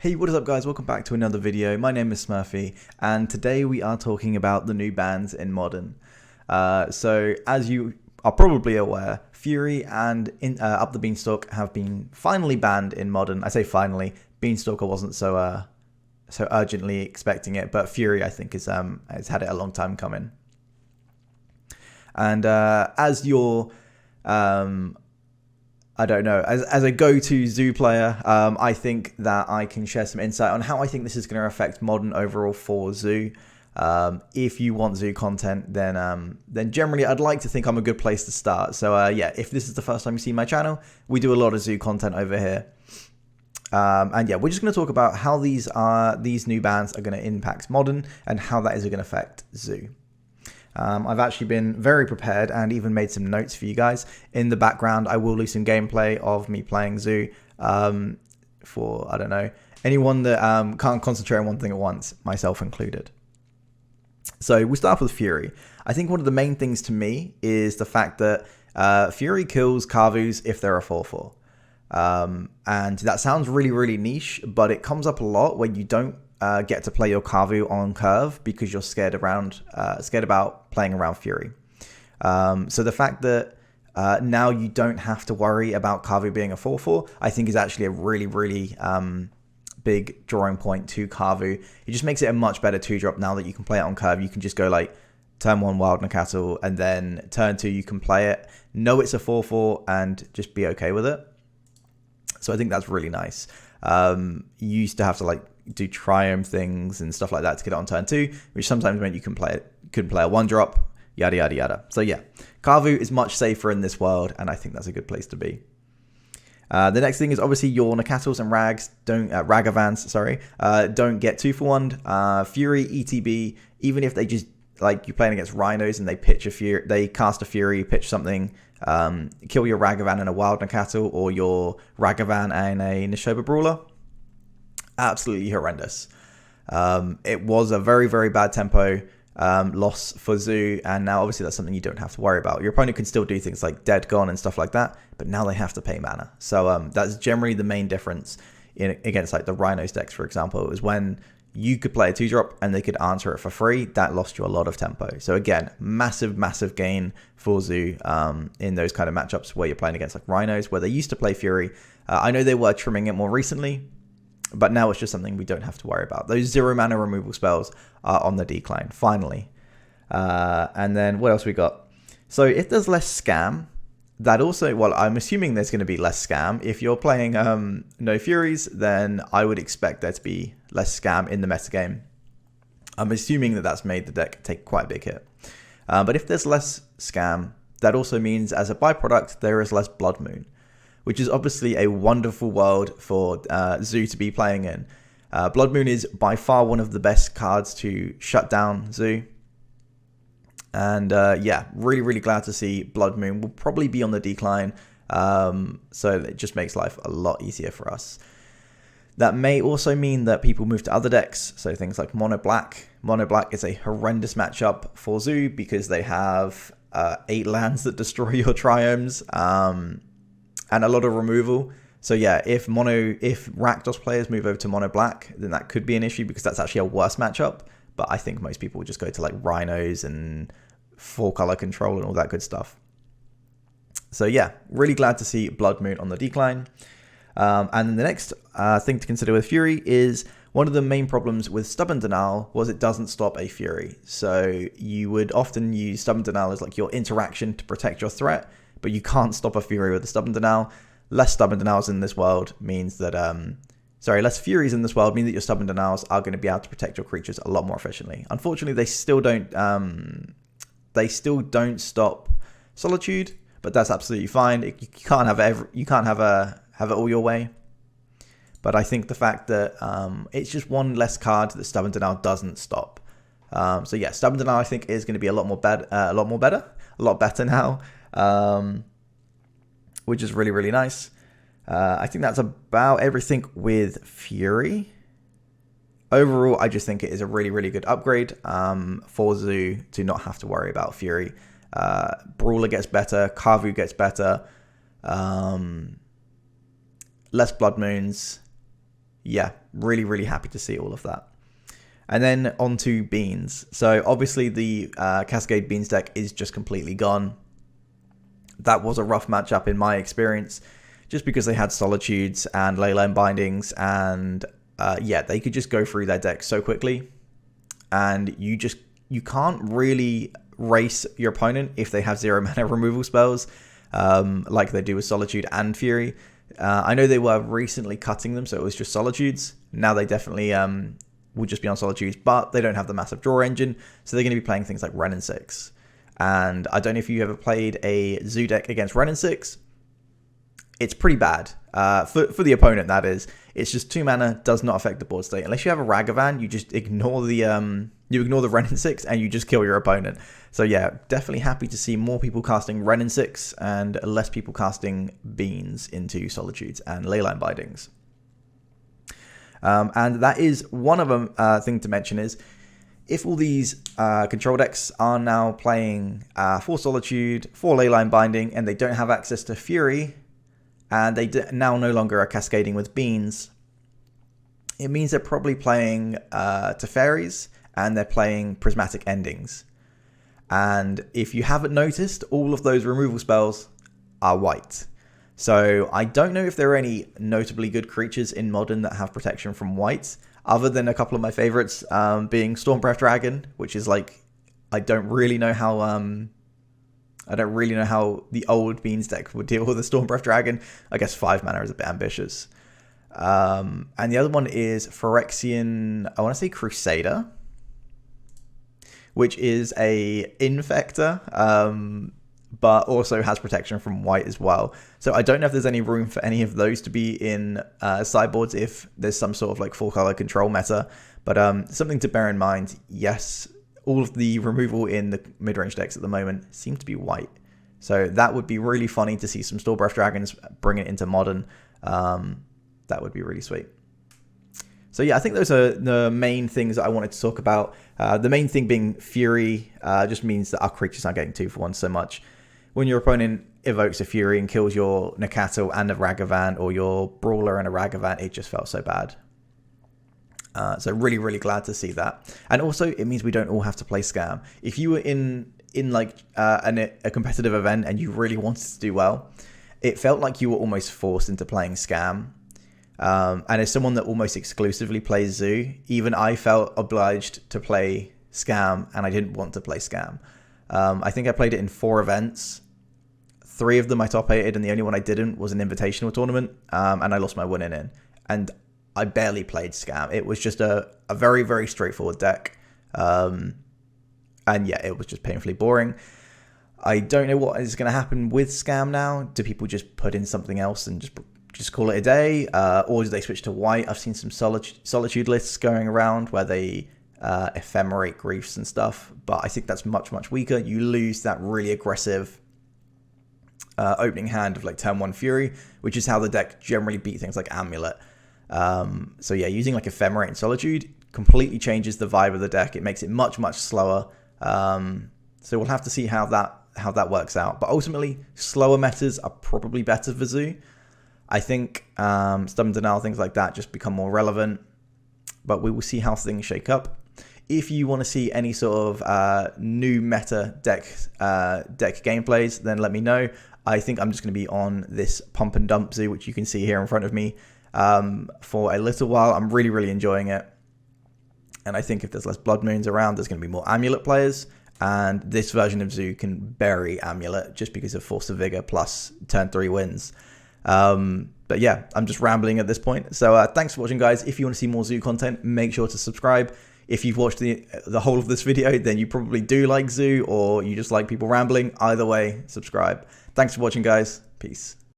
Hey, what is up guys? Welcome back to another video. My name is Smurfy, and today we are talking about the new bans in Modern. So as you are probably aware, Fury and Up the Beanstalk have been finally banned in Modern. I say finally, Beanstalker wasn't so urgently expecting it, but Fury I think has had it a long time coming. And as your I don't know, as a go-to Zoo player, I think that I can share some insight on how I think this is going to affect Modern overall for Zoo. If you want Zoo content, then generally I'd like to think I'm a good place to start. So yeah, if this is the first time you see my channel, we do a lot of Zoo content over here. And yeah, we're just going to talk about how these new bans are going to impact Modern and how that is going to affect Zoo. I've actually been very prepared and even made some notes for you guys. In the background, I will leave some gameplay of me playing Zoo for, I don't know, anyone that can't concentrate on one thing at once, myself included. So we'll start off with Fury. I think one of the main things to me is the fact that Fury kills Kavus if they're a 4/4. And that sounds really, really niche, but it comes up a lot when you don't get to play your Kavu on curve because you're scared about playing around Fury. So the fact that now you don't have to worry about Kavu being a 4/4, I think is actually a really, really big drawing point to Kavu. It just makes it a much better 2-drop now that you can play it on curve. You can just go like turn 1 Wild Nacatl and then turn 2 you can play it, know it's a 4/4 and just be okay with it. So I think that's really nice. You used to have to like do triumph things and stuff like that to get it on turn 2, which sometimes meant you couldn't play a 1-drop, yada yada yada. So yeah, Kavu is much safer in this world, and I think that's a good place to be. The next thing is obviously your Nacatls and Ragavans, don't get 2-for-1. Fury, ETB, even if they just like you're playing against Rhinos and they cast a Fury, pitch something, kill your Ragavan and a Wild Nacatl or your Ragavan and a Nishoba Brawler. Absolutely horrendous. It was a very, very bad tempo loss for Zoo, and now obviously that's something you don't have to worry about. Your opponent can still do things like Dead Gone and stuff like that, but now they have to pay mana. So that's generally the main difference against like the Rhinos decks, for example, is when you could play a 2-drop and they could answer it for free. That lost you a lot of tempo. So again, massive, massive gain for Zoo in those kind of matchups where you're playing against like Rhinos, where they used to play Fury. I know they were trimming it more recently, but now it's just something we don't have to worry about. Those 0 mana removal spells are on the decline, finally. And then what else we got? So if there's less scam, that also, well, I'm assuming there's going to be less scam. If you're playing no Furies, then I would expect there to be less scam in the metagame. I'm assuming that that's made the deck take quite a big hit. But if there's less scam, that also means as a byproduct, there is less Blood Moon, which is obviously a wonderful world for Zoo to be playing in. Blood Moon is by far one of the best cards to shut down Zoo. And yeah, really, really glad to see Blood Moon will probably be on the decline. So it just makes life a lot easier for us. That may also mean that people move to other decks. So things like Mono Black. Mono Black is a horrendous matchup for Zoo because they have 8 lands that destroy your triomes. And a lot of removal. So yeah, if Rakdos players move over to Mono Black, then that could be an issue because that's actually a worse matchup. But I think most people will just go to like Rhinos and 4-color control and all that good stuff. So yeah, really glad to see Blood Moon on the decline. And then the next thing to consider with Fury is one of the main problems with Stubborn Denial was it doesn't stop a Fury. So you would often use Stubborn Denial as like your interaction to protect your threat, but you can't stop a Fury with a Stubborn Denial. Less Stubborn Denials in this world means that, less Furies in this world mean that your Stubborn Denials are going to be able to protect your creatures a lot more efficiently. Unfortunately, they still don't stop Solitude, but that's absolutely fine. You can't have it all your way. But I think the fact that it's just one less card that Stubborn Denial doesn't stop. So yeah, Stubborn Denial I think is going to be a lot better now. Which is really, really nice. I think that's about everything with Fury. Overall, I just think it is a really, really good upgrade for Zoo to not have to worry about Fury. Brawler gets better, Kavu gets better, less Blood Moons, yeah, really, really happy to see all of that. And then on to Beans. So obviously the Cascade Beans deck is just completely gone. That was a rough matchup in my experience, just because they had Solitudes and Leyline Bindings, and yeah, they could just go through their deck so quickly, and you can't really race your opponent if they have 0 mana removal spells, like they do with Solitude and Fury. I know they were recently cutting them, so it was just Solitudes. Now they definitely will just be on Solitudes, but they don't have the massive draw engine, so they're going to be playing things like Wrenn and 6. And I don't know if you ever played a Zoo deck against Wrenn and 6. It's pretty bad for the opponent, that is. It's just 2 mana, does not affect the board state. Unless you have a Ragavan, you just ignore the Wrenn and 6 and you just kill your opponent. So yeah, definitely happy to see more people casting Wrenn and 6 and less people casting Beans into Solitudes and Leyline Bindings. And that is one of them. Thing to mention is, if all these control decks are now playing for Solitude, for Leyline Binding, and they don't have access to Fury, and they now no longer are cascading with Beans, it means they're probably playing Teferis, and they're playing Prismatic Endings. And if you haven't noticed, all of those removal spells are white. So I don't know if there are any notably good creatures in Modern that have protection from white, other than a couple of my favorites, being Stormbreath Dragon, which is like, I don't really know how the old Beans deck would deal with the Stormbreath Dragon. I guess 5 mana is a bit ambitious. And the other one is Phyrexian, I want to say Crusader, which is a Infector, but also has protection from white as well. So I don't know if there's any room for any of those to be in sideboards if there's some sort of like 4-color control meta. But something to bear in mind, yes, all of the removal in the mid-range decks at the moment seem to be white. So that would be really funny to see some Stormbreath Dragons bring it into Modern. That would be really sweet. So yeah, I think those are the main things that I wanted to talk about. The main thing being Fury just means that our creatures aren't getting 2-for-1 so much. When your opponent evokes a Fury and kills your Nakato and a Ragavan, or your Brawler and a Ragavan, it just felt so bad. So really, really glad to see that. And also, it means we don't all have to play Scam. If you were in like a competitive event and you really wanted to do well, it felt like you were almost forced into playing Scam. And as someone that almost exclusively plays Zoo, even I felt obliged to play Scam, and I didn't want to play Scam. I think I played it in 4 events. 3 of them I top 8'd, and the only one I didn't was an invitational tournament, and I lost my winning in. And I barely played Scam. It was just a very, very straightforward deck. And yeah, it was just painfully boring. I don't know what is going to happen with Scam now. Do people just put in something else and just call it a day? Or do they switch to white? I've seen some Solitude lists going around where they ephemerate griefs and stuff, but I think that's much, much weaker. You lose that really aggressive opening hand of like turn 1 Fury, which is how the deck generally beat things like Amulet. So yeah, using like Ephemerate and Solitude completely changes the vibe of the deck. It makes it much, much slower. So we'll have to see how that works out. But ultimately, slower metas are probably better for Zoo. I think Stubborn Denial, things like that just become more relevant. But we will see how things shake up. If you want to see any sort of new meta deck gameplays, then let me know. I think I'm just going to be on this Pump and Dump Zoo, which you can see here in front of me, for a little while. I'm really, really enjoying it. And I think if there's less Blood Moons around, there's going to be more Amulet players. And this version of Zoo can bury Amulet just because of Force of Vigor plus turn 3 wins. But yeah, I'm just rambling at this point. So thanks for watching, guys. If you want to see more Zoo content, make sure to subscribe. If you've watched the whole of this video, then you probably do like Zoo, or you just like people rambling. Either way, subscribe. Thanks for watching, guys. Peace.